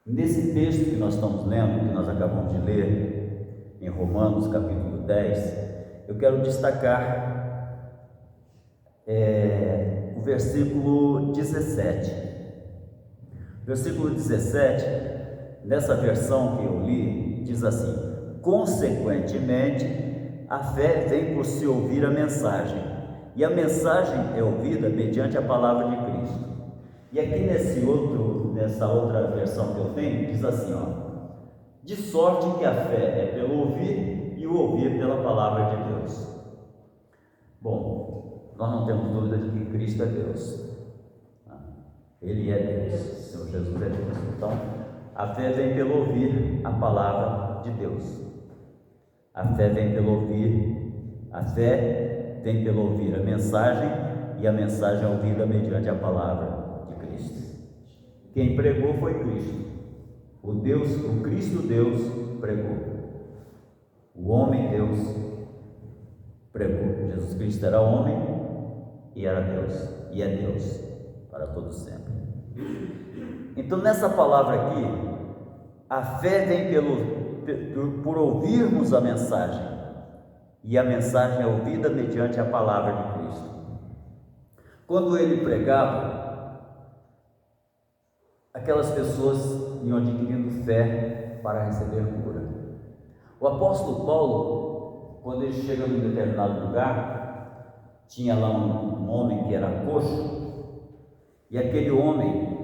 Nesse texto que nós estamos lendo, que nós acabamos de ler, em Romanos capítulo 10, eu quero destacar o versículo 17. Versículo 17, nessa versão que eu li, diz assim: consequentemente, a fé vem por se ouvir a mensagem, e a mensagem é ouvida mediante a palavra de Cristo. E aqui nessa outra versão que eu tenho, diz assim, de sorte que a fé é pelo ouvir, e o ouvir pela palavra de Deus. Bom, nós não temos dúvida de que Cristo é Deus. Ele é Deus, o Senhor Jesus é Deus. Então, a fé vem pelo ouvir a palavra de Deus. A fé vem pelo ouvir, a fé vem pelo ouvir a mensagem, e a mensagem é ouvida mediante a palavra de Cristo. Quem pregou foi Cristo. O Cristo Deus pregou. O homem Deus pregou. Jesus Cristo era homem e era Deus, e é Deus para todo sempre. Então, nessa palavra aqui, a fé vem por ouvirmos a mensagem, e a mensagem é ouvida mediante a palavra de Cristo. Quando ele pregava, aquelas pessoas iam adquirindo fé para receber cura. O apóstolo Paulo, quando ele chega num determinado lugar, tinha lá um homem que era coxo, e aquele homem,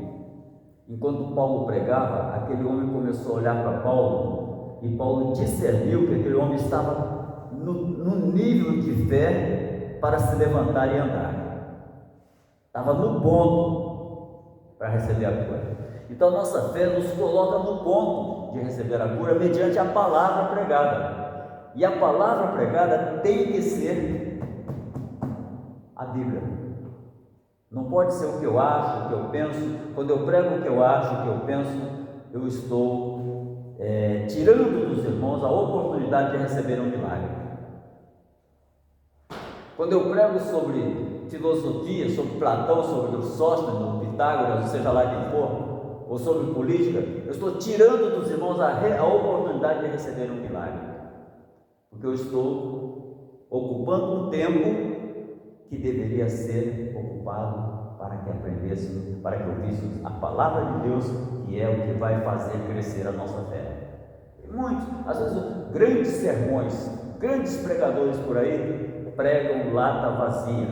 enquanto Paulo pregava, aquele homem começou a olhar para Paulo, e Paulo discerniu que aquele homem estava no nível de fé para se levantar e andar, estava no ponto para receber a cura. Então a nossa fé nos coloca no ponto de receber a cura mediante a palavra pregada, e a palavra pregada tem que ser a Bíblia. Não pode ser o que eu acho, o que eu penso. Quando eu prego o que eu acho, o que eu penso, eu estou tirando dos irmãos a oportunidade de receber um milagre. Quando eu prego sobre filosofia, sobre Platão, sobre o Sóstenes, Pitágoras, ou seja lá quem for, ou sobre política, eu estou tirando dos irmãos a oportunidade de receber um milagre, porque eu estou ocupando um tempo que deveria ser ocupado para que aprendêssemos, para que ouvíssemos a palavra de Deus, que é o que vai fazer crescer a nossa fé. Muitos, às vezes, grandes sermões, grandes pregadores por aí pregam lata vazia,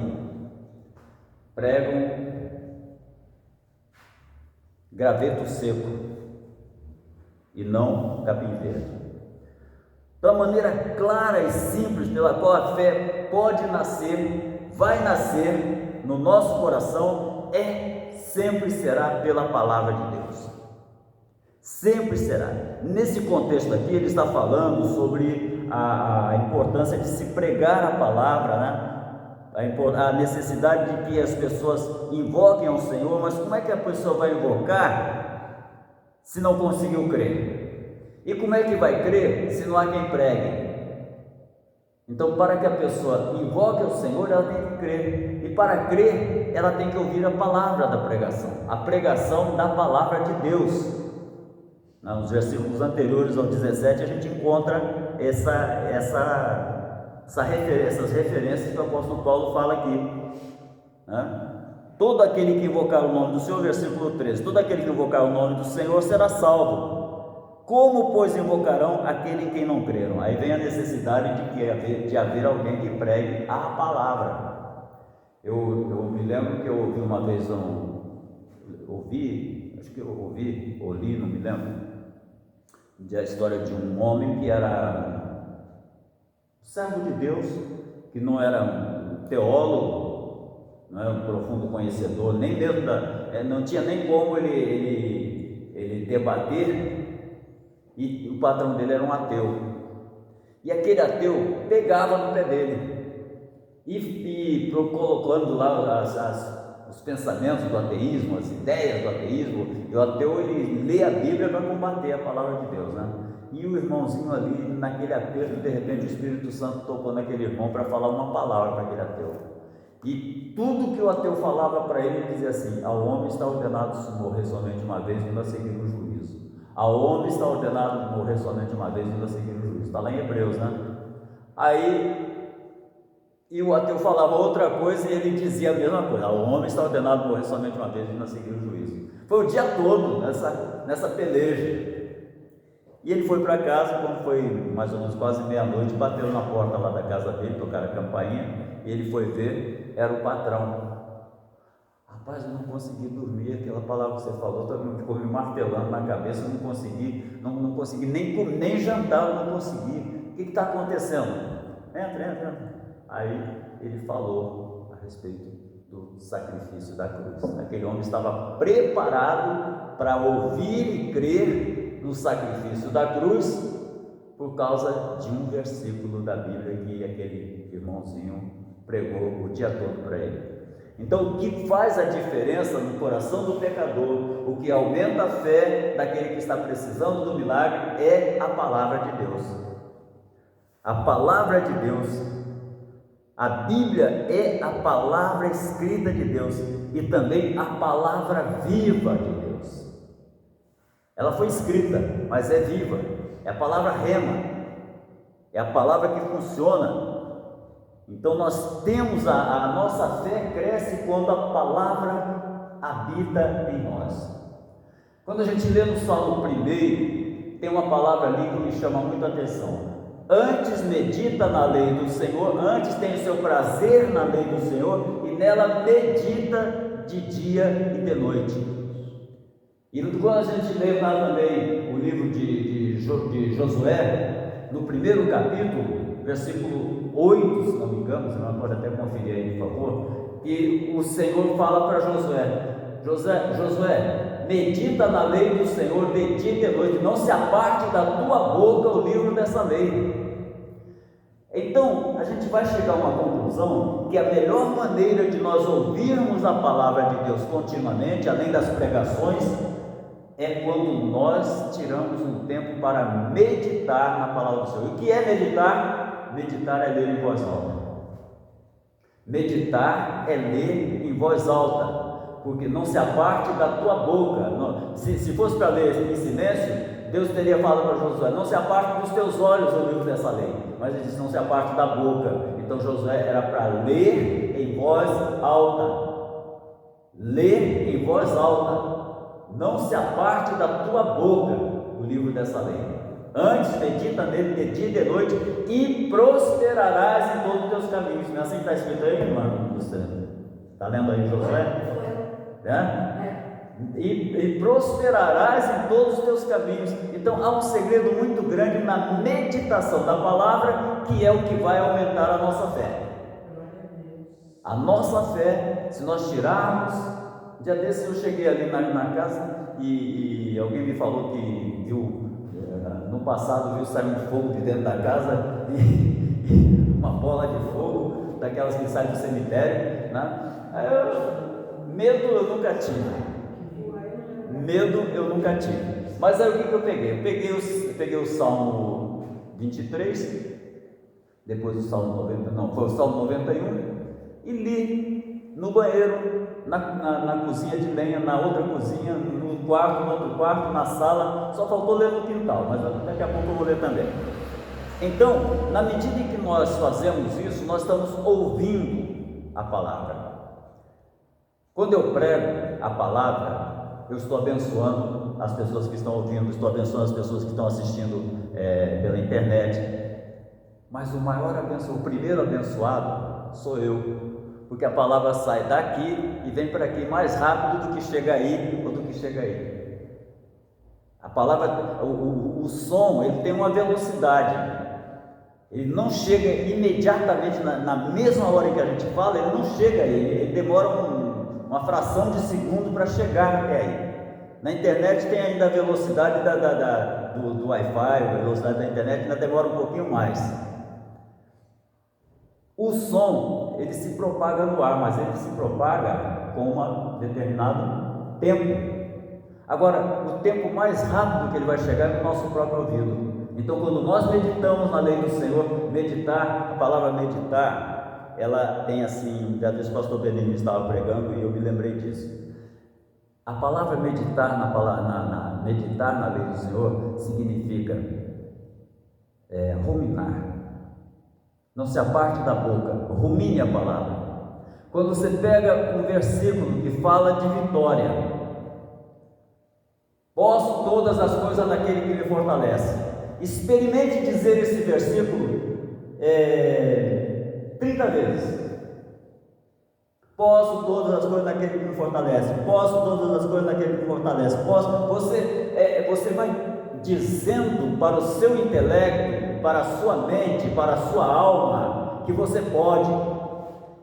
pregam graveto seco e não capim verde. Então, a maneira clara e simples pela qual a fé pode nascer, vai nascer no nosso coração, sempre será pela palavra de Deus. Sempre será. Nesse contexto aqui, ele está falando sobre a importância de se pregar a palavra, a necessidade de que as pessoas invoquem ao Senhor. Mas como é que a pessoa vai invocar se não conseguiu crer? E como é que vai crer se não há quem pregue? Então, para que a pessoa invoque ao Senhor, ela tem que crer, e para crer, ela tem que ouvir a palavra da pregação, a pregação da palavra de Deus. Nos versículos anteriores ao 17, a gente encontra essas referências que o apóstolo Paulo fala aqui, Todo aquele que invocar o nome do Senhor, versículo 13, todo aquele que invocar o nome do Senhor será salvo. Como, pois, invocarão aquele em quem não creram? Aí vem a necessidade de haver alguém que pregue a palavra. Eu me lembro que eu ouvi uma vez ou li, não me lembro, a história de um homem que era servo de Deus, que não era um teólogo, não era um profundo conhecedor, nem mesmo não tinha nem como ele debater. E o patrão dele era um ateu, e aquele ateu pegava no pé dele e colocando lá os pensamentos do ateísmo, as ideias do ateísmo, e o ateu ele lê a Bíblia para combater a palavra de Deus, E o irmãozinho ali, naquele aperto, de repente o Espírito Santo tocou naquele irmão para falar uma palavra para aquele ateu, e tudo que o ateu falava para ele, ele dizia assim: ao homem está ordenado morrer somente uma vez e não seguir o juízo. Ao homem está ordenado morrer somente uma vez e não seguir o juízo. Está lá em Hebreus, né? Aí, e o ateu falava outra coisa e ele dizia a mesma coisa: ao homem está ordenado morrer somente uma vez e não seguir o juízo. Foi o dia todo nessa peleja. E ele foi para casa, quando foi mais ou menos quase meia-noite, bateu na porta lá da casa dele, tocaram a campainha, e ele foi ver, era o patrão. Rapaz, eu não consegui dormir, aquela palavra que você falou, ficou me martelando na cabeça, eu não consegui nem jantar, eu não consegui. O que está acontecendo? Entra. Aí ele falou a respeito do sacrifício da cruz. Aquele homem estava preparado para ouvir e crer no sacrifício da cruz por causa de um versículo da Bíblia que aquele irmãozinho pregou o dia todo para ele. Então, o que faz a diferença no coração do pecador, o que aumenta a fé daquele que está precisando do milagre, é a palavra de Deus. A palavra de Deus. A Bíblia é a palavra escrita de Deus e também a palavra viva de Deus. Ela foi escrita, mas é viva. É a palavra rema. É a palavra que funciona. Então nós temos a nossa fé cresce quando a palavra habita em nós. Quando a gente lê no Salmo 1, tem uma palavra ali que me chama muito a atenção. Antes medita na lei do Senhor, antes tem o seu prazer na lei do Senhor, e nela medita de dia e de noite. E quando a gente lê lá também o livro de Josué, no primeiro capítulo, versículo 8, se não me engano, você não pode até conferir aí, por favor, que o Senhor fala para Josué, medita na lei do Senhor de dia e de noite, não se aparte da tua boca o livro dessa lei. Então, a gente vai chegar a uma conclusão que a melhor maneira de nós ouvirmos a palavra de Deus continuamente, além das pregações, é quando nós tiramos um tempo para meditar na palavra do Senhor. E o que é meditar? Meditar é ler em voz alta. Meditar é ler em voz alta, porque não se aparte da tua boca. Se fosse para ler em silêncio, Deus teria falado para Josué: não se aparte dos teus olhos o livro dessa lei, mas ele disse: não se aparte da boca. Então Josué era para ler em voz alta. Ler em voz alta. Não se aparte da tua boca o livro dessa lei. Antes medita nele de dia e de noite e prosperarás em todos os teus caminhos. Não é assim que está escrito aí, irmão? Você está lendo aí, Josué? E prosperarás em todos os teus caminhos. Então há um segredo muito grande na meditação da palavra, que é o que vai aumentar a nossa fé. A nossa fé, se nós tirarmos. Um dia desses eu cheguei ali na casa e alguém me falou que viu, no passado viu sair um fogo de dentro da casa e uma bola de fogo, daquelas que saem do cemitério, né? Medo eu nunca tive. Mas aí o que eu peguei? Eu peguei o Salmo 23, depois o Salmo 90, foi o Salmo 91, e li no banheiro, na cozinha de lenha, na outra cozinha, no outro quarto, na sala. Só faltou ler no quintal, mas daqui a pouco eu vou ler também. Então, na medida em que nós fazemos isso, nós estamos ouvindo a palavra. Quando eu prego a palavra, eu estou abençoando as pessoas que estão ouvindo, estou abençoando as pessoas que estão assistindo pela internet. Mas o primeiro abençoado sou eu. Porque a palavra sai daqui e vem para aqui mais rápido do que chega aí ou do que chega aí. A palavra, o som, ele tem uma velocidade. Ele não chega imediatamente na mesma hora que a gente fala, ele não chega aí. Ele demora uma fração de segundo para chegar até aí. Na internet tem ainda a velocidade do Wi-Fi, a velocidade da internet ainda demora um pouquinho mais. O som, ele se propaga no ar, mas ele se propaga com um determinado tempo. Agora, o tempo mais rápido que ele vai chegar é no nosso próprio ouvido. Então, quando nós meditamos na lei do Senhor, meditar, a palavra meditar, ela tem assim, já disse o pastor Benigno estava pregando e eu me lembrei disso. A palavra meditar meditar na lei do Senhor significa ruminar. Não se aparte da boca, rumine a palavra. Quando você pega um versículo que fala de vitória, posso todas as coisas naquele que me fortalece. Experimente dizer esse versículo 30 vezes. Posso todas as coisas naquele que me fortalece. Posso todas as coisas naquele que me fortalece. Você vai dizendo para o seu intelecto, para a sua mente, para a sua alma, que você pode,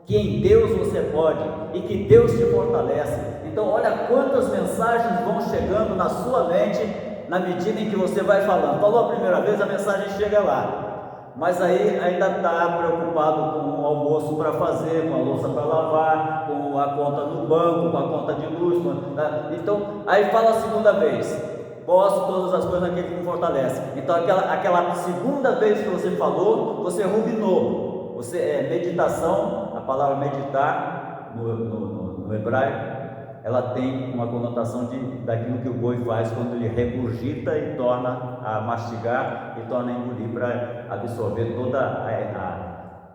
que em Deus você pode e que Deus te fortalece. Então olha quantas mensagens vão chegando na sua mente na medida em que você vai falando. Falou a primeira vez, a mensagem chega lá, mas aí ainda está preocupado com o almoço para fazer, com a louça para lavar, com a conta do banco, com a conta de luz, então aí fala a segunda vez, posso todas as coisas naquele que me fortalece. Então aquela segunda vez que você falou, você ruminou. Meditação, a palavra meditar no hebraico, ela tem uma conotação daquilo que o boi faz quando ele regurgita e torna a mastigar e torna a engolir para absorver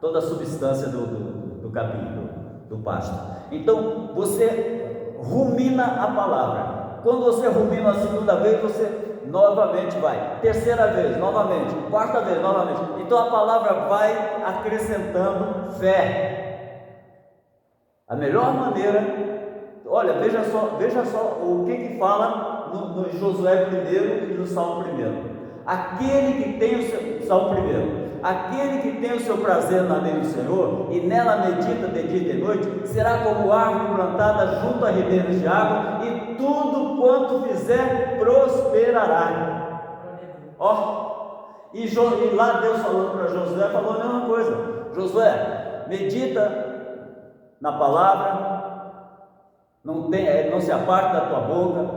toda a substância do capim, do pasto. Então você rumina a palavra. Quando você rumina a segunda vez, você novamente vai, terceira vez, novamente, quarta vez, novamente. Então a palavra vai acrescentando fé. A melhor maneira, olha, veja só o que fala no Josué 1 e no Salmo 1. Aquele que tem o seu, Salmo 1, aquele que tem o seu prazer na lei do Senhor e nela medita de dia e de noite, será como árvore plantada junto a ribeiros de água, e tudo quanto fizer prosperará. E lá Deus falando para Josué, falou a mesma coisa. Josué, medita na palavra, não se aparte da tua boca,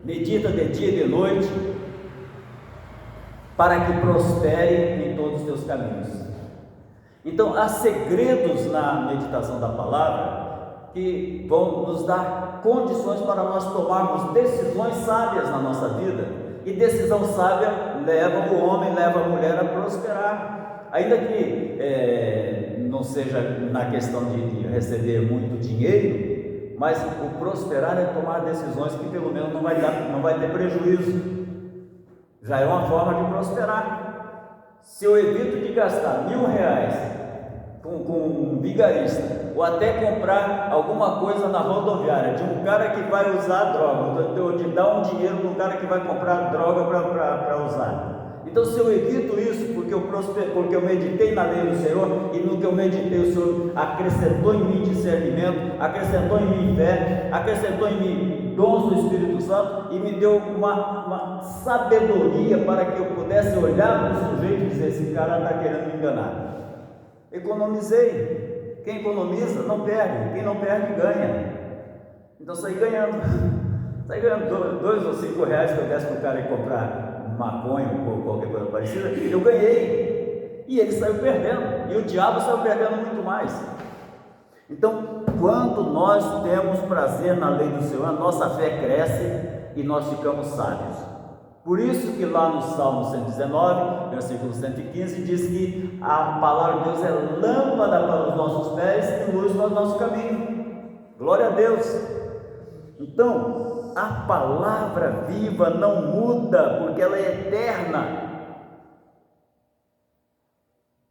medita de dia e de noite, para que prospere em todos os teus caminhos. Então há segredos na meditação da palavra que vão nos dar condições para nós tomarmos decisões sábias na nossa vida, e decisão sábia leva o homem, leva a mulher a prosperar, ainda que não seja na questão de receber muito dinheiro, mas o prosperar é tomar decisões que pelo menos não vai ter prejuízo. Já é uma forma de prosperar. Se eu evito de gastar R$1.000 com um vigarista, ou até comprar alguma coisa na rodoviária de um cara que vai usar droga, ou de dar um dinheiro para um cara que vai comprar droga para usar. Então, se eu evito isso porque eu meditei na lei do Senhor, e no que eu meditei o Senhor acrescentou em mim discernimento, acrescentou em mim fé, acrescentou em mim dons do Espírito Santo e me deu uma sabedoria para que eu pudesse olhar para o sujeito e dizer: esse cara está querendo me enganar. Economizei. Quem economiza não perde, quem não perde ganha. Então saí ganhando 2 ou 5 reais que eu desse para o cara ir comprar maconha ou qualquer coisa parecida, eu ganhei, e ele saiu perdendo, e o diabo saiu perdendo muito mais. Então, quando nós temos prazer na lei do Senhor, a nossa fé cresce e nós ficamos sábios. Por isso que lá no Salmo 119, versículo 115, diz que a palavra de Deus é lâmpada para os nossos pés e luz para o nosso caminho. Glória a Deus! Então, a palavra viva não muda, porque ela é eterna.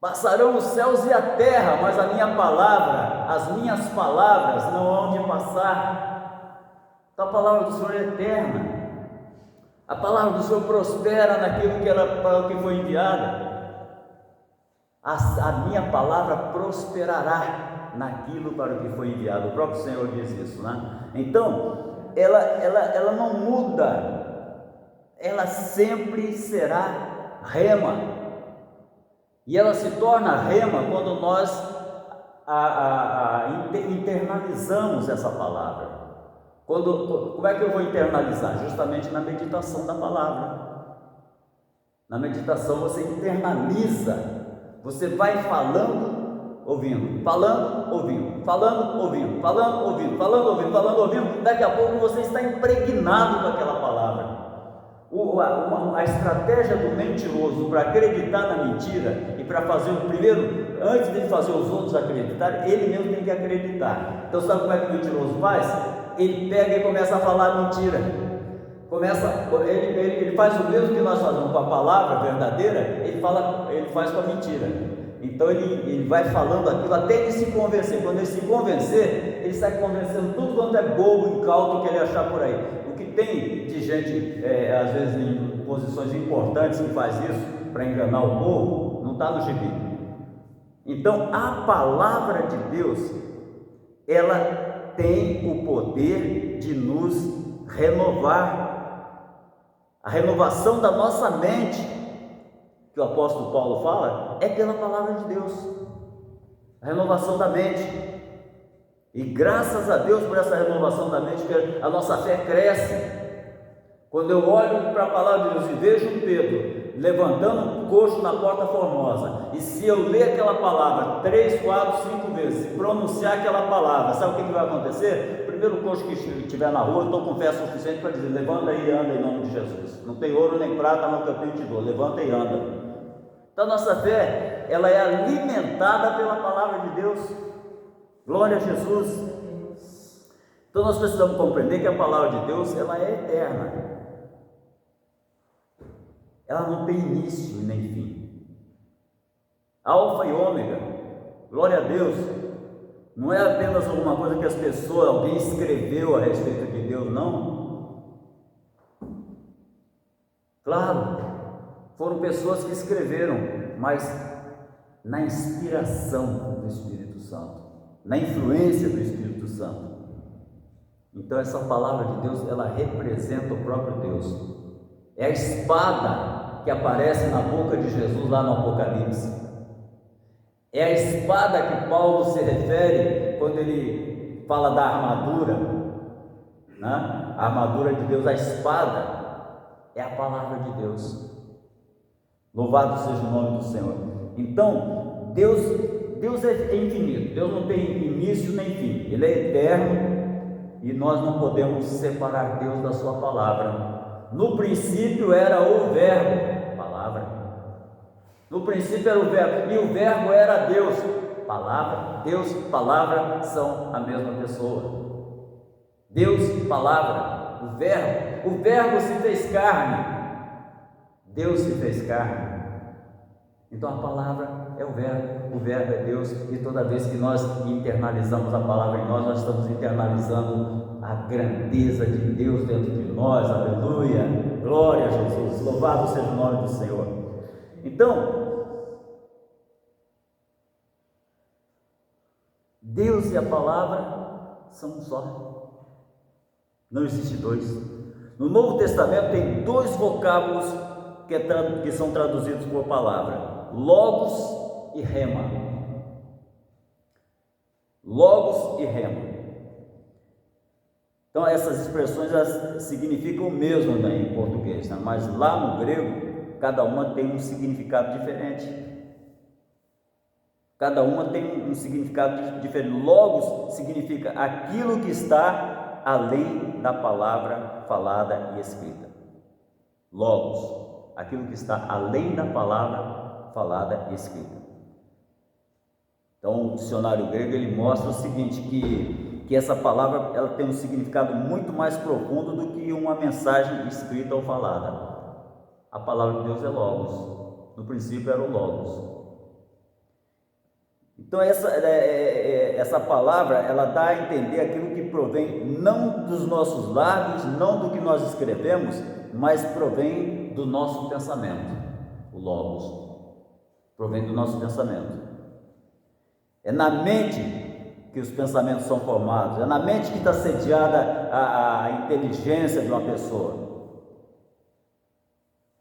Passarão os céus e a terra, mas a minha palavra, as minhas palavras não hão de passar. Então a palavra do Senhor é eterna. A palavra do Senhor prospera naquilo para o que foi enviada. A minha palavra prosperará naquilo para o que foi enviado. O próprio Senhor diz isso, né? Então, ela não muda, ela sempre será rema, e ela se torna rema quando nós internalizamos essa palavra. Como é que eu vou internalizar? Justamente na meditação da palavra. Na meditação você internaliza, você vai falando, ouvindo, falando, ouvindo, falando, ouvindo, falando, ouvindo, falando, ouvindo, falando, ouvindo. Daqui a pouco você está impregnado com aquela palavra. A estratégia do mentiroso para acreditar na mentira e para fazer o primeiro, antes de fazer os outros acreditarem, ele mesmo tem que acreditar. Então sabe como é que o mentiroso faz? Ele pega e começa a falar mentira. Ele faz o mesmo que nós fazemos com a palavra verdadeira, ele faz com a mentira. Então ele vai falando aquilo até ele se convencer. Quando ele se convencer, ele sai convencendo tudo quanto é bobo, incauto que ele achar por aí. O que tem de gente, às vezes em posições importantes, que faz isso para enganar o povo, não está no gibi. Então a palavra de Deus, ela tem o poder de nos renovar. A renovação da nossa mente, que o apóstolo Paulo fala, é pela palavra de Deus. A renovação da mente. E graças a Deus por essa renovação da mente, que a nossa fé cresce. Quando eu olho para a palavra de Deus e vejo Pedro levantando um coxo na Porta Formosa, e se eu ler aquela palavra 3, 4, 5 vezes, pronunciar aquela palavra, sabe o que vai acontecer? O primeiro coxo que estiver na rua, eu estou com fé suficiente para dizer: levanta e anda em nome de Jesus. Não tem ouro nem prata, não que eu tenho te dou, levanta e anda. Então a nossa fé, ela é alimentada pela palavra de Deus. Glória a Jesus. Então nós precisamos compreender que a palavra de Deus, ela é eterna. Ela não tem início nem fim. Alfa e ômega. Glória a Deus. Não é apenas alguma coisa que as pessoas, alguém escreveu a respeito de Deus, não. Claro, foram pessoas que escreveram, mas na inspiração do Espírito Santo, na influência do Espírito Santo. Então essa palavra de Deus, ela representa o próprio Deus. É a espada que aparece na boca de Jesus lá no Apocalipse. É a espada que Paulo se refere quando ele fala da armadura, né? A armadura de Deus, a espada é a palavra de Deus. Louvado seja o nome do Senhor. Então, Deus é infinito, Deus não tem início nem fim, Ele é eterno e nós não podemos separar Deus da sua palavra. No princípio era o Verbo, palavra. No princípio era o Verbo, e o Verbo era Deus. Palavra, Deus, palavra são a mesma pessoa. Deus, palavra, o Verbo se fez carne. Deus se fez carne. Então a palavra é o Verbo é Deus, e toda vez que nós internalizamos a palavra em nós estamos internalizando a grandeza de Deus dentro de nós. Aleluia, glória a Jesus, louvado seja o nome do Senhor. Então, Deus e a palavra são um só, não existe dois. No Novo Testamento tem dois vocábulos que são traduzidos por palavra: Logos e Rema. Logos e Rema. Então essas expressões, elas significam o mesmo, né, em português, né? Mas lá no grego, cada uma tem um significado diferente. Cada uma tem um significado diferente. Logos significa aquilo que está além da palavra falada e escrita. Logos, aquilo que está além da palavra falada e escrita. Então o dicionário grego, ele mostra o seguinte, que essa palavra, ela tem um significado muito mais profundo do que uma mensagem escrita ou falada. A palavra de Deus é Logos. No princípio era o Logos. Então essa palavra, ela dá a entender aquilo que provém não dos nossos lábios, não do que nós escrevemos, mas provém do nosso pensamento. O Logos provém do nosso pensamento. É na mente que os pensamentos são formados, é na mente que está sediada a inteligência de uma pessoa.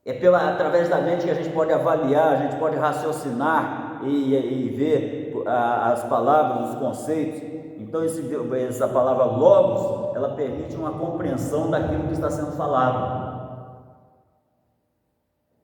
É através da mente que a gente pode avaliar, a gente pode raciocinar e ver as palavras, os conceitos. Então essa palavra Logos, ela permite uma compreensão daquilo que está sendo falado.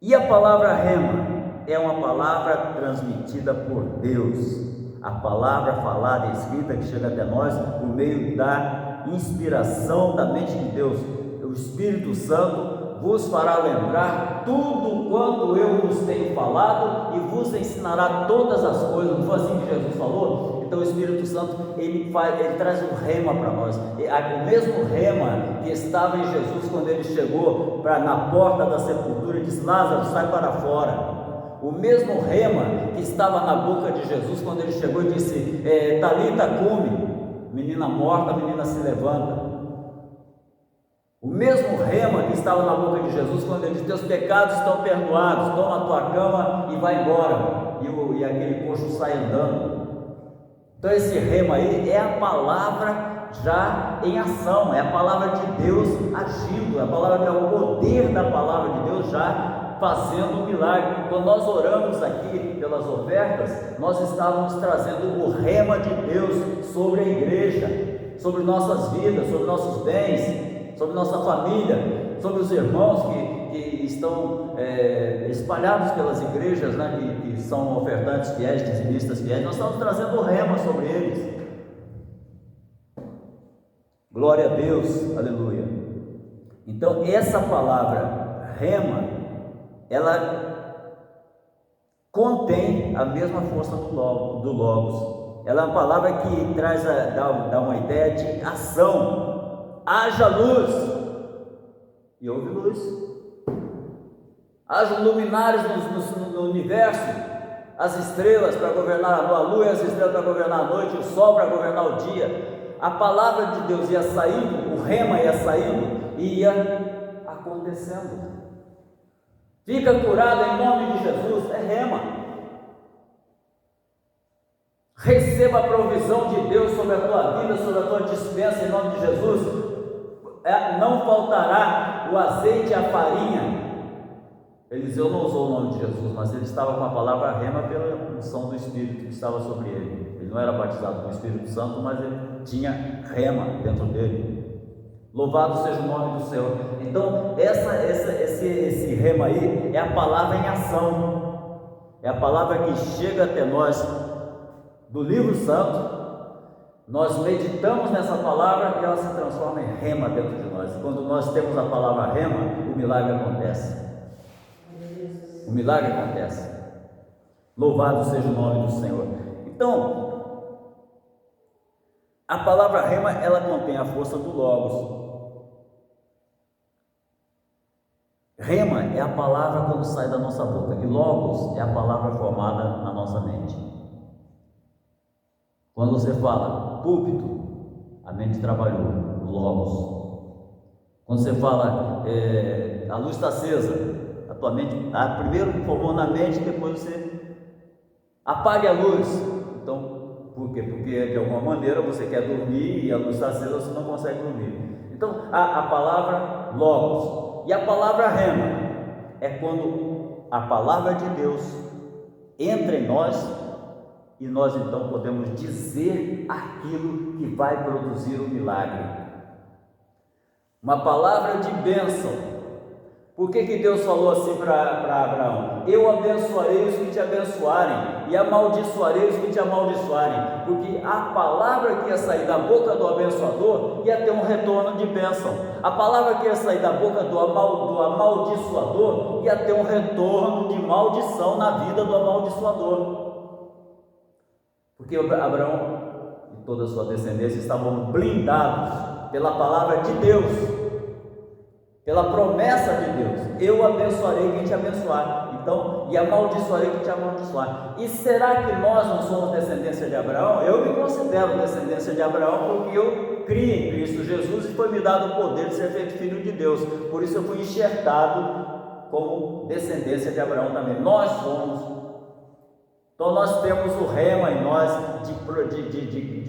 E a palavra Rema é uma palavra transmitida por Deus. A palavra falada e escrita que chega até nós por meio da inspiração da mente de Deus. O Espírito Santo vos fará lembrar tudo quanto eu vos tenho falado e vos ensinará todas as coisas. Não foi assim que Jesus falou? Então o Espírito Santo, ele traz um rema para nós, o mesmo rema que estava em Jesus quando ele chegou na porta da sepultura e disse: Lázaro, sai para fora. O mesmo rema que estava na boca de Jesus quando ele chegou e disse: Talita cumi, menina morta, menina se levanta. O mesmo rema que estava na boca de Jesus quando ele disse: teus pecados estão perdoados, toma a tua cama e vai embora, e aquele coxo sai andando. Então esse rema aí é a palavra já em ação, é a palavra de Deus agindo, é a palavra, é o poder da palavra de Deus já fazendo o milagre. Quando nós oramos aqui pelas ofertas, nós estávamos trazendo o rema de Deus sobre a igreja, sobre nossas vidas, sobre nossos bens, sobre nossa família, sobre os irmãos que estão espalhados pelas igrejas, né, que são ofertantes fiéis, dizimistas fiéis. Nós estamos trazendo o rema sobre eles. Glória a Deus, aleluia. Então essa palavra rema, ela contém a mesma força do Logos. Ela é uma palavra que dá uma ideia de ação. Haja luz, e houve luz. Haja luminares no universo, as estrelas para governar a lua e as estrelas para governar a noite, o sol para governar o dia. A palavra de Deus ia saindo, o rema ia saindo e ia acontecendo. Fica curado em nome de Jesus, é rema. Receba a provisão de Deus sobre a tua vida, sobre a tua dispensa em nome de Jesus. Não faltará o azeite e a farinha. Eliseu não usou o nome de Jesus, mas ele estava com a palavra rema pela unção do Espírito que estava sobre ele. Ele não era batizado com o Espírito Santo, mas ele tinha rema dentro dele. Louvado seja o nome do Senhor. Então esse rema aí é a palavra em ação, é a palavra que chega até nós do livro santo. Nós meditamos nessa palavra e ela se transforma em rema dentro de nós. Quando nós temos a palavra rema, o milagre acontece. O milagre acontece. Louvado seja o nome do Senhor. Então, a palavra rema, ela contém a força do Logos. Rema é a palavra quando sai da nossa boca, e Logos é a palavra formada na nossa mente. Quando você fala púlpito, a mente trabalhou, o Logos. Quando você fala a luz está acesa, a tua mente primeiro formou na mente, depois você apague a luz. Então, por quê? Porque de alguma maneira você quer dormir e a luz está acesa, você não consegue dormir. Então, a palavra Logos e a palavra rema é quando a palavra de Deus entra em nós e nós então podemos dizer aquilo que vai produzir o milagre. Uma palavra de bênção. Por que Deus falou assim para Abraão? Eu abençoarei os que te abençoarem e amaldiçoarei os que te amaldiçoarem. Porque a palavra que ia sair da boca do abençoador ia ter um retorno de bênção. A palavra que ia sair da boca do amaldiçoador ia ter um retorno de maldição na vida do amaldiçoador. Porque Abraão e toda a sua descendência estavam blindados pela palavra de Deus, pela promessa de Deus. Eu abençoarei quem te abençoar, então, e amaldiçoarei quem te amaldiçoar. E será que nós não somos descendência de Abraão? Eu me considero descendência de Abraão porque eu criei em Cristo Jesus e foi me dado o poder de ser feito filho de Deus. Por isso eu fui enxertado como descendência de Abraão também. Nós somos. Então nós temos o rema em nós de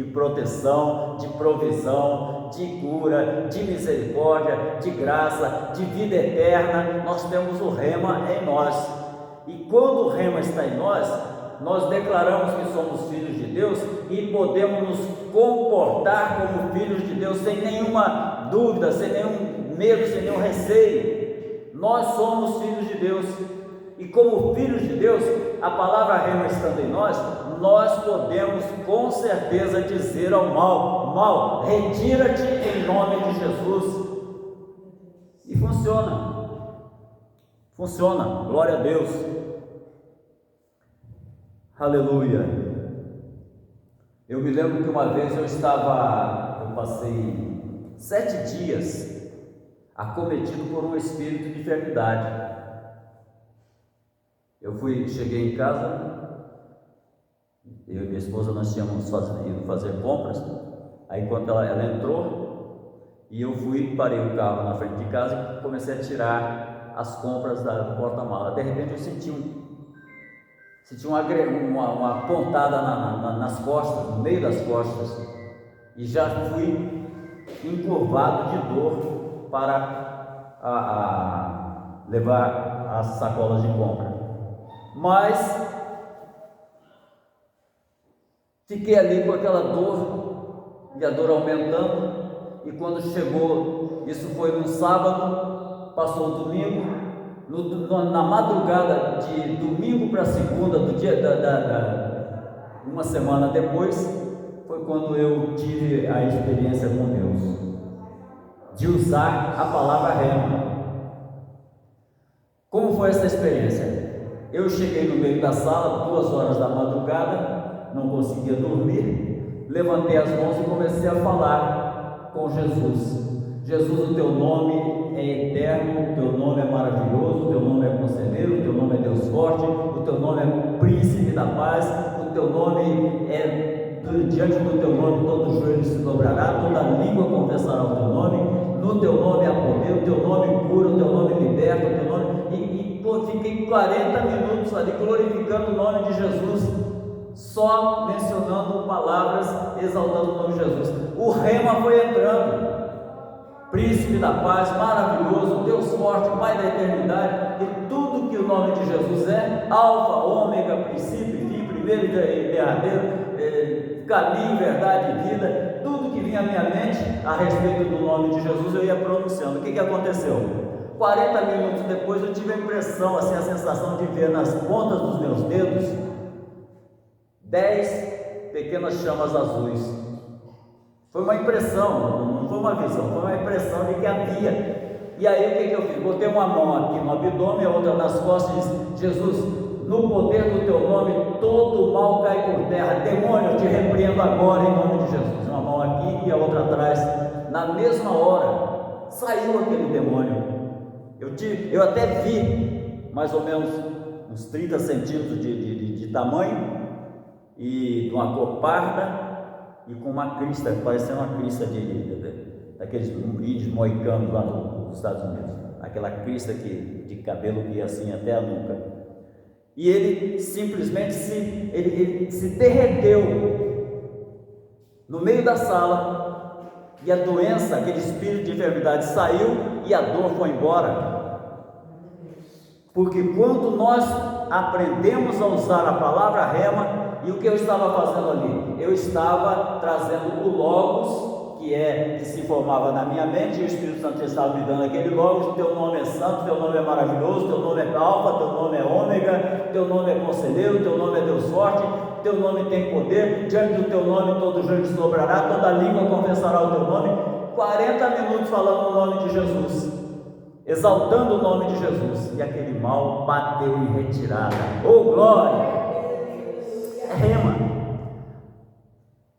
proteção, de provisão, de cura, de misericórdia, de graça, de vida eterna. Nós temos o rema em nós. E quando o rema está em nós, nós declaramos que somos filhos de Deus e podemos nos comportar como filhos de Deus sem nenhuma dúvida, sem nenhum medo, sem nenhum receio. Nós somos filhos de Deus. E como filhos de Deus, a palavra rema estando em nós, nós podemos com certeza dizer ao mal, retira-te em nome de Jesus. E funciona. Funciona, glória a Deus. Aleluia. Eu me lembro que uma vez eu passei 7 dias acometido por um espírito de enfermidade. Cheguei em casa, eu e minha esposa, nós tínhamos ido fazer compras. Aí quando ela entrou, e eu parei o carro na frente de casa e comecei a tirar as compras do porta-mala. De repente eu senti uma pontada nas costas, no meio das costas, e já fui encurvado de dor para levar as sacolas de compra. Mas fiquei ali com aquela dor, e a dor aumentando, e quando chegou, isso foi no sábado, passou o domingo, na madrugada de domingo para segunda, do dia uma semana depois, foi quando eu tive a experiência com Deus, de usar a palavra rema. Como foi essa experiência? Eu cheguei no meio da sala, 2 horas da madrugada, não conseguia dormir, levantei as mãos e comecei a falar com Jesus. Jesus, o teu nome é eterno, o teu nome é maravilhoso, o teu nome é conselheiro, o teu nome é Deus forte, o teu nome é príncipe da paz, o teu nome é, diante do teu nome todo joelho se dobrará, toda língua confessará o teu nome, no teu nome há poder, o teu nome cura, o teu nome liberta, o teu nome... Fiquei 40 minutos ali glorificando o nome de Jesus, só mencionando palavras, exaltando o nome de Jesus. O rema foi entrando. Príncipe da paz, maravilhoso, Deus forte, Pai da eternidade, e tudo que o nome de Jesus é, alfa, ômega, princípio e fim, primeiro e derradeiro, caminho, verdade e vida, tudo que vinha à minha mente a respeito do nome de Jesus eu ia pronunciando. O que aconteceu? 40 minutos depois eu tive a impressão, assim, a sensação de ver nas pontas dos meus dedos 10 pequenas chamas azuis. Foi uma impressão, não foi uma visão, foi uma impressão de que havia. E aí o que eu fiz? Botei uma mão aqui no abdômen, a outra nas costas e disse: Jesus, no poder do teu nome todo o mal cai por terra. Demônio, eu te repreendo agora em nome de Jesus. Uma mão aqui e a outra atrás. Na mesma hora saiu aquele demônio. Eu até vi mais ou menos uns 30 centímetros de tamanho, e de uma cor parda, e com uma crista, parecendo uma crista daqueles índios moicanos lá nos Estados Unidos, aquela crista de cabelo que ia assim até a nuca, e ele simplesmente se derreteu no meio da sala, e a doença, aquele espírito de enfermidade saiu, e a dor foi embora. Porque quando nós aprendemos a usar a palavra rema, e o que eu estava fazendo ali? Eu estava trazendo o Logos, que se formava na minha mente, e o Espírito Santo estava me dando aquele Logos: teu nome é santo, teu nome é maravilhoso, teu nome é alfa, teu nome é ômega, teu nome é conselheiro, teu nome é Deus forte, teu nome tem poder, diante do teu nome todo joelho se dobrará, toda língua confessará o teu nome. 40 minutos falando o nome de Jesus, exaltando o nome de Jesus, e aquele mal bateu em retirada. Oh glória! É rema.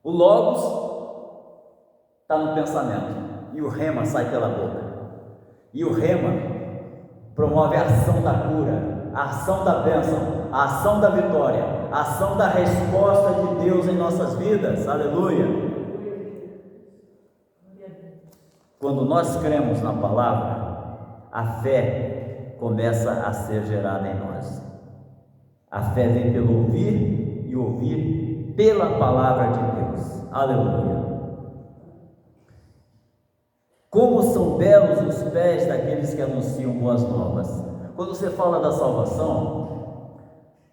O Logos está no pensamento, e o rema sai pela boca, e o rema promove a ação da cura, a ação da bênção, a ação da vitória, a ação da resposta de Deus em nossas vidas. Aleluia! Quando nós cremos na palavra, a fé começa a ser gerada em nós. A fé vem pelo ouvir, e ouvir pela palavra de Deus. Aleluia! Como são belos os pés daqueles que anunciam boas novas. Quando você fala da salvação,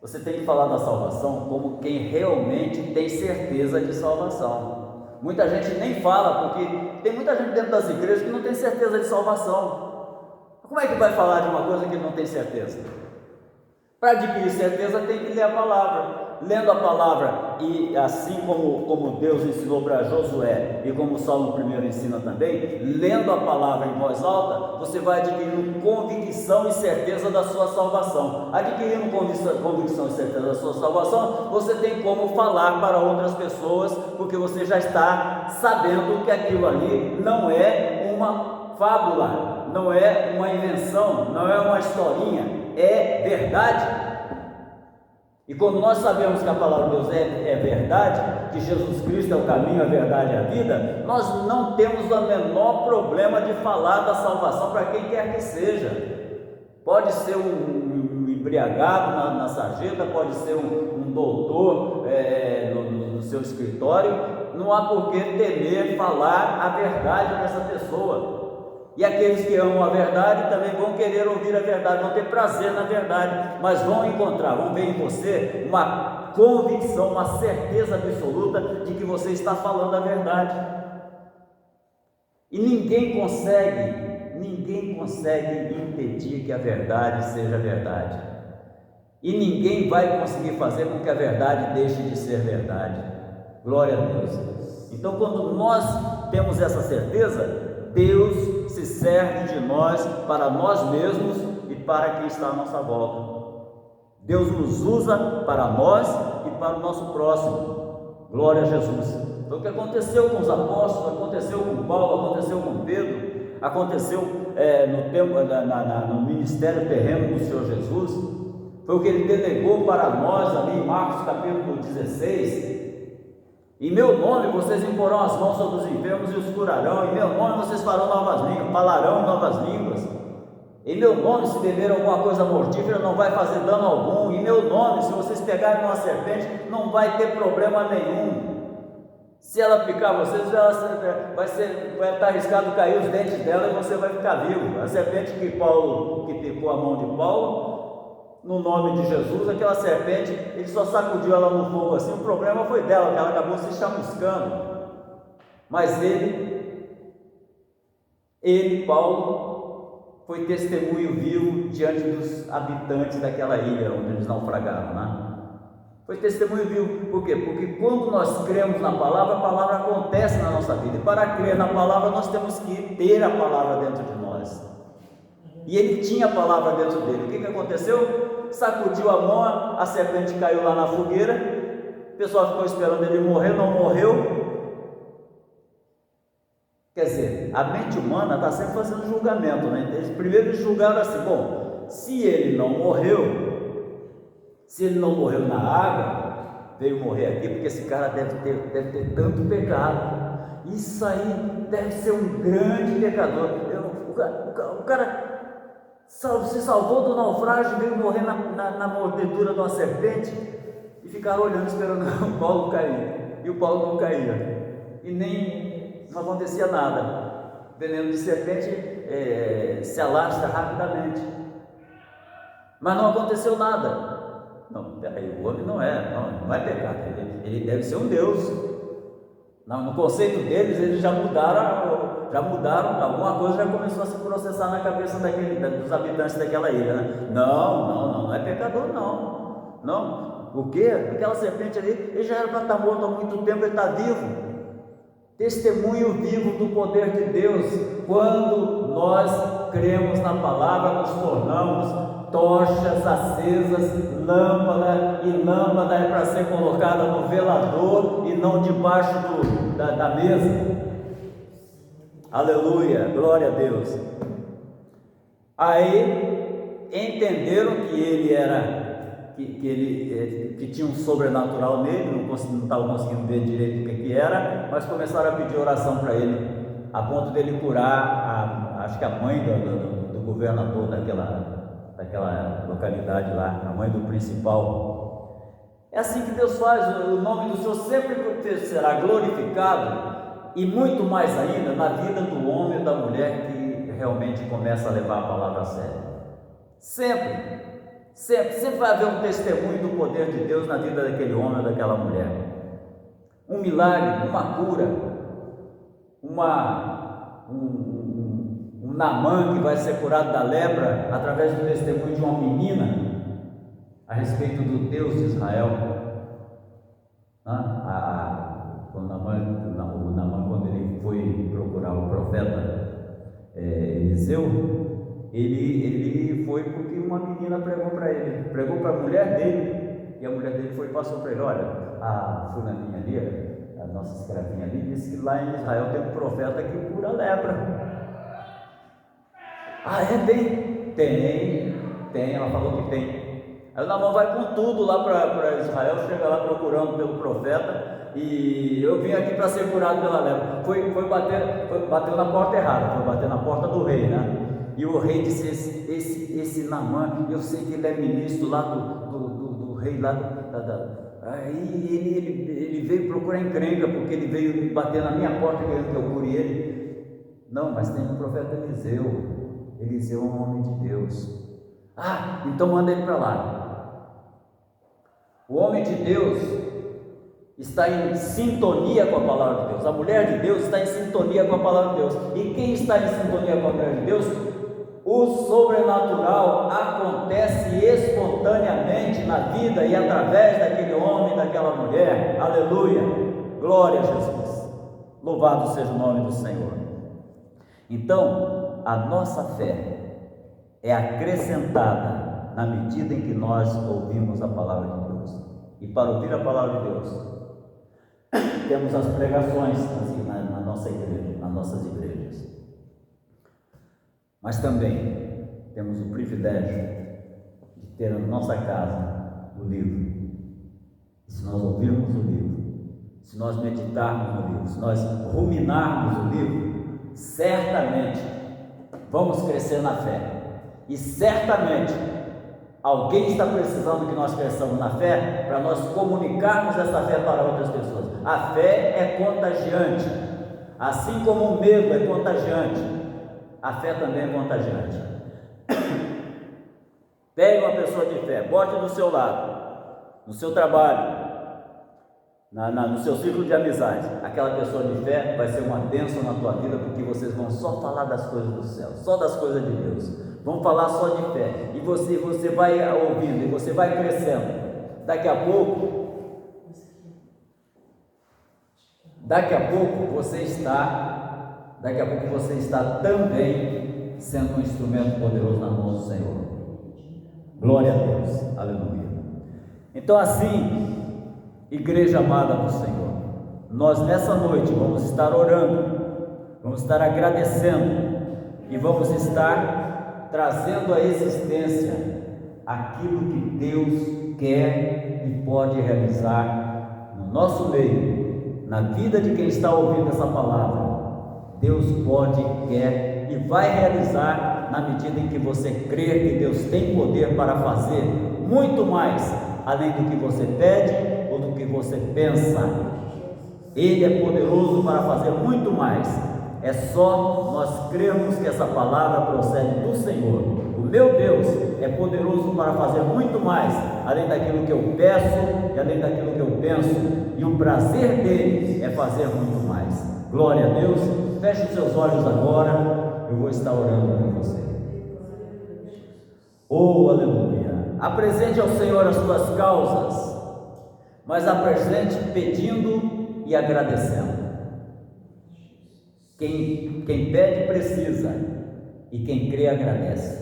você tem que falar da salvação como quem realmente tem certeza de salvação. Muita gente nem fala, porque tem muita gente dentro das igrejas que não tem certeza de salvação. Como é que vai falar de uma coisa que não tem certeza? Para adquirir certeza tem que ler a palavra. lendo a palavra, e assim como Deus ensinou para Josué, e como o Salmo 1 ensina também, lendo a palavra em voz alta, você vai adquirindo convicção e certeza da sua salvação. Adquirindo convicção e certeza da sua salvação, você tem como falar para outras pessoas, porque você já está sabendo que aquilo ali não é uma fábula, não é uma invenção, não é uma historinha, é verdade. E quando nós sabemos que a palavra de Deus é verdade, que Jesus Cristo é o caminho, a verdade e a vida, nós não temos o menor problema de falar da salvação para quem quer que seja. Pode ser um embriagado na sarjeta, pode ser um doutor no seu escritório, não há por que temer falar a verdade dessa pessoa. E aqueles que amam a verdade também vão querer ouvir a verdade, vão ter prazer na verdade, mas vão ver em você uma convicção, uma certeza absoluta de que você está falando a verdade. E ninguém consegue impedir que a verdade seja verdade. E ninguém vai conseguir fazer com que a verdade deixe de ser verdade. Glória a Deus. Então, quando nós temos essa certeza, Deus se serve de nós para nós mesmos e para quem está à nossa volta. Deus nos usa para nós e para o nosso próximo. Glória a Jesus. Foi o que aconteceu com os apóstolos, aconteceu com Paulo, aconteceu com Pedro, aconteceu no ministério terreno do Senhor Jesus. Foi o que Ele delegou para nós ali em Marcos capítulo 16. Em meu nome vocês imporão as mãos sobre os enfermos e os curarão. Em meu nome vocês falarão novas línguas. Em meu nome, se beber alguma coisa mortífera, não vai fazer dano algum. Em meu nome, se vocês pegarem uma serpente, não vai ter problema nenhum. Se ela picar vocês, vai estar arriscado cair os dentes dela e você vai ficar vivo. A serpente que picou a mão de Paulo, no nome de Jesus, aquela serpente, ele só sacudiu ela no fogo assim, o problema foi dela, que ela acabou se chamuscando. Mas ele, Paulo, foi testemunho vivo diante dos habitantes daquela ilha onde eles naufragaram, né? Foi testemunho vivo. Por quê? Porque quando nós cremos na palavra, a palavra acontece na nossa vida. E para crer na palavra, nós temos que ter a palavra dentro de nós. E ele tinha a palavra dentro dele. O que aconteceu? Sacudiu a mão, a serpente caiu lá na fogueira. O pessoal ficou esperando ele morrer, não morreu. Quer dizer, a mente humana está sempre fazendo julgamento, né? Primeiro eles julgaram assim: bom, se ele não morreu na água, veio morrer aqui porque esse cara deve ter tanto pecado. Isso aí deve ser um grande pecador. O cara se salvou do naufrágio, veio morrer na mordedura de uma serpente, e ficaram olhando, esperando o Paulo cair. E o Paulo não caía, e nem não acontecia nada. Veneno de serpente se alastra rapidamente, mas não aconteceu nada. Não, peraí, o homem não é pecado, ele deve ser um Deus. Não, no conceito deles, eles já mudaram, alguma coisa já começou a se processar na cabeça dos habitantes daquela ilha, né? Não é pecador, não. O quê? Aquela serpente ali, ele já era para estar morto há muito tempo, ele está vivo. Testemunho vivo do poder de Deus. Quando nós cremos na palavra, nos tornamos tochas acesas, lâmpada, e lâmpada é para ser colocada no velador e não debaixo da mesa. Aleluia, glória a Deus. Aí entenderam que ele era, que tinha um sobrenatural nele, não estavam conseguindo ver direito o que era, mas começaram a pedir oração para ele, a ponto dele curar acho que a mãe do governador daquela localidade lá, a mãe do principal. É assim que Deus faz. O nome do Senhor sempre será glorificado, e muito mais ainda na vida do homem e da mulher que realmente começa a levar a palavra a sério. Sempre vai haver um testemunho do poder de Deus na vida daquele homem ou daquela mulher. Um milagre, uma cura, um Naamã que vai ser curado da lepra através do testemunho de uma menina a respeito do Deus de Israel. Quando Naamã, quando ele foi procurar o profeta Eliseu, ele foi porque uma menina pregou para ele, pregou para a mulher dele, e a mulher dele foi e passou para ele: olha, a fulaninha ali, a nossa escravinha ali, disse que lá em Israel tem um profeta que cura a lepra. Tem, ela falou que tem. Aí o Naamã vai com tudo lá para Israel, chega lá procurando pelo profeta, e eu vim aqui para ser curado pela lepra. Bateu na porta errada, foi bater na porta do rei, né? E o rei disse: esse Naamã, eu sei que ele é ministro lá do rei lá aí ele veio procurar encrenca, porque ele veio bater na minha porta querendo que eu cure ele. Não, mas tem o profeta Eliseu. Eliseu é um homem de Deus. Então manda ele para lá. O homem de Deus está em sintonia com a palavra de Deus. A mulher de Deus está em sintonia com a palavra de Deus. E quem está em sintonia com a mulher de Deus, o sobrenatural acontece espontaneamente na vida e através daquele homem, daquela mulher. Aleluia, glória a Jesus, louvado seja o nome do Senhor. Então, a nossa fé é acrescentada na medida em que nós ouvimos a palavra de Deus. E para ouvir a palavra de Deus, temos as pregações na nossa igreja, nas nossas igrejas. Mas também temos o privilégio de ter na nossa casa o livro. E se nós ouvirmos o livro, se nós meditarmos no livro, se nós ruminarmos o livro, certamente vamos crescer na fé. E certamente alguém está precisando que nós cresçamos na fé, para nós comunicarmos essa fé para outras pessoas. A fé é contagiante, assim como o medo é contagiante, a fé também é contagiante. Pegue uma pessoa de fé, bote do seu lado, no seu trabalho, no seu círculo de amizade. Aquela pessoa de fé vai ser uma bênção na tua vida, porque vocês vão só falar das coisas do céu, só das coisas de Deus. Vamos falar só de fé, e você vai ouvindo, e você vai crescendo. Daqui a pouco você está também sendo um instrumento poderoso na mão do Senhor. Glória a Deus, aleluia. Então, assim, igreja amada do Senhor, nós nessa noite vamos estar orando, vamos estar agradecendo, e vamos estar trazendo à existência aquilo que Deus quer e pode realizar no nosso meio, na vida de quem está ouvindo essa palavra. Deus pode, quer e vai realizar na medida em que você crer que Deus tem poder para fazer muito mais, além do que você pede ou do que você pensa. Ele é poderoso para fazer muito mais. É só nós crermos que essa palavra procede do Senhor. O meu Deus é poderoso para fazer muito mais, além daquilo que eu peço e além daquilo que eu penso, e o prazer dele é fazer muito mais. Glória a Deus. Feche os seus olhos agora, eu vou estar orando por você. Oh, aleluia. Apresente ao Senhor as tuas causas, mas apresente pedindo e agradecendo. Quem pede precisa, e quem crê agradece.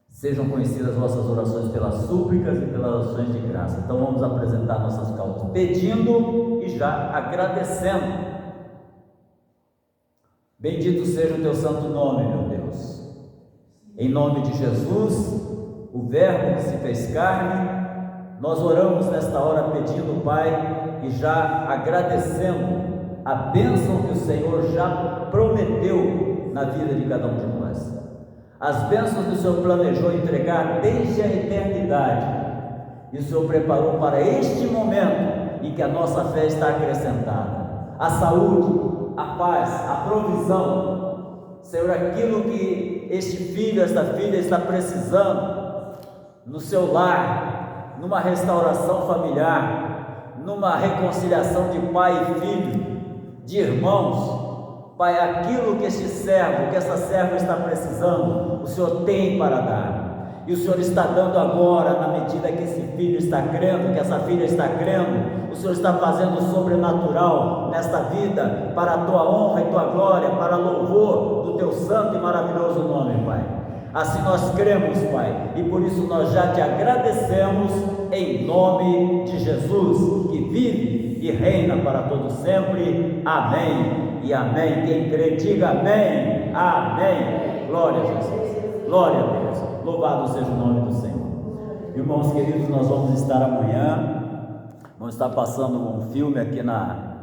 Sejam conhecidas vossas orações pelas súplicas e pelas ações de graça. Então vamos apresentar nossas causas pedindo e já agradecendo. Bendito seja o teu santo nome, meu Deus. Em nome de Jesus, o Verbo que se fez carne, nós oramos nesta hora pedindo, Pai, e já agradecendo a bênção que o Senhor já prometeu na vida de cada um de nós. As bênçãos que o Senhor planejou entregar desde a eternidade, e o Senhor preparou para este momento em que a nossa fé está acrescentada. A saúde, a paz, a provisão, Senhor, aquilo que este filho, esta filha está precisando no seu lar, numa restauração familiar, numa reconciliação de pai e filho, de irmãos, Pai, aquilo que este servo, que essa serva está precisando, o Senhor tem para dar. E o Senhor está dando agora, na medida que esse filho está crendo, que essa filha está crendo, o Senhor está fazendo o sobrenatural nesta vida, para a tua honra e tua glória, para louvor do teu santo e maravilhoso nome, Pai. Assim nós cremos, Pai, e por isso nós já te agradecemos, em nome de Jesus, que vive e reina para todo sempre. Amém e amém. Quem crê, diga amém, amém. Glória a Jesus, glória a Deus, louvado seja o nome do Senhor. Irmãos queridos, nós vamos estar amanhã, vamos estar passando um filme aqui na